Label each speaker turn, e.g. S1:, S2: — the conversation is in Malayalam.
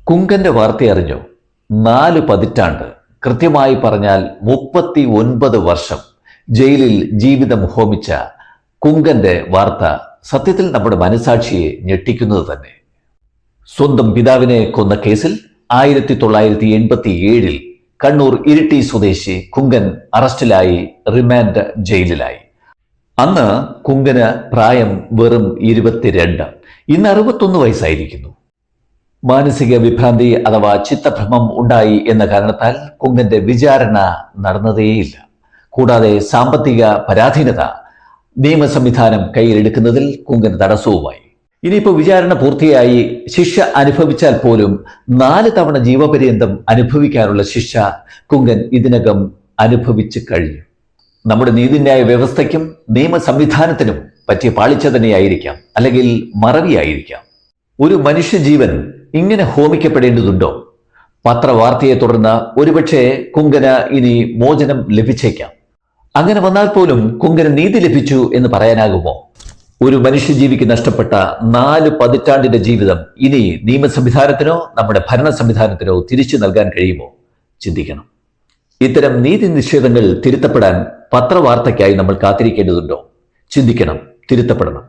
S1: കുങ്കന്റെ വാർത്ത അറിഞ്ഞോ? 4 പതിറ്റാണ്ട്, കൃത്യമായി പറഞ്ഞാൽ 39 വർഷം ജയിലിൽ ജീവിതം ഹോമിച്ച കുങ്കന്റെ വാർത്ത സത്യത്തിൽ നമ്മുടെ മനസാക്ഷിയെ ഞെട്ടിക്കുന്നത് തന്നെ. സ്വന്തം പിതാവിനെ കൊന്ന കേസിൽ 1987 കണ്ണൂർ ഇരിട്ടി സ്വദേശി കുങ്കൻ അറസ്റ്റിലായി റിമാൻഡ് ജയിലിലായി. അന്ന് കുങ്കന് പ്രായം വെറും 22. ഇന്ന് 61 വയസ്സായിരിക്കുന്നു. മാനസിക വിഭ്രാന്തി അഥവാ ചിത്തഭ്രമം ഉണ്ടായി എന്ന കാരണത്താൽ കുങ്കന്റെ വിചാരണ നടന്നതേയില്ല. കൂടാതെ സാമ്പത്തിക പരാധീനത നിയമ സംവിധാനം കയ്യിലെടുക്കുന്നതിൽ കുങ്കന് തടസ്സവുമായി. ഇനിയിപ്പോൾ വിചാരണ പൂർത്തിയായി ശിക്ഷ അനുഭവിച്ചാൽ പോലും 4 തവണ ജീവപര്യന്തം അനുഭവിക്കാനുള്ള ശിക്ഷ കുങ്കൻ ഇതിനകം അനുഭവിച്ചു കഴിഞ്ഞു. നമ്മുടെ നീതിന്യായ വ്യവസ്ഥയ്ക്കും നിയമ സംവിധാനത്തിനും പറ്റിയ പാളിച്ച തന്നെയായിരിക്കാം, അല്ലെങ്കിൽ മറവിയായിരിക്കാം. ഒരു മനുഷ്യജീവൻ ഇങ്ങനെ ഹോമിക്കപ്പെടേണ്ടതുണ്ടോ? പത്രവാർത്തയെ തുടർന്ന് ഒരുപക്ഷെ കുങ്കന് ഇനി മോചനം ലഭിച്ചേക്കാം. അങ്ങനെ വന്നാൽ പോലും കുങ്കന് നീതി ലഭിച്ചു എന്ന് പറയാനാകുമോ? ഒരു മനുഷ്യജീവിക്ക് നഷ്ടപ്പെട്ട 4 പതിറ്റാണ്ടിന്റെ ജീവിതം ഇനി നിയമ സംവിധാനത്തിനോ നമ്മുടെ ഭരണ സംവിധാനത്തിനോ തിരിച്ചു നൽകാൻ കഴിയുമോ? ചിന്തിക്കണം. ഇത്തരം നീതി നിഷേധങ്ങൾ തിരുത്തപ്പെടാൻ പത്രവാർത്തയ്ക്കായി നമ്മൾ കാത്തിരിക്കേണ്ടതുണ്ടോ? ചിന്തിക്കണം, തിരുത്തപ്പെടണം.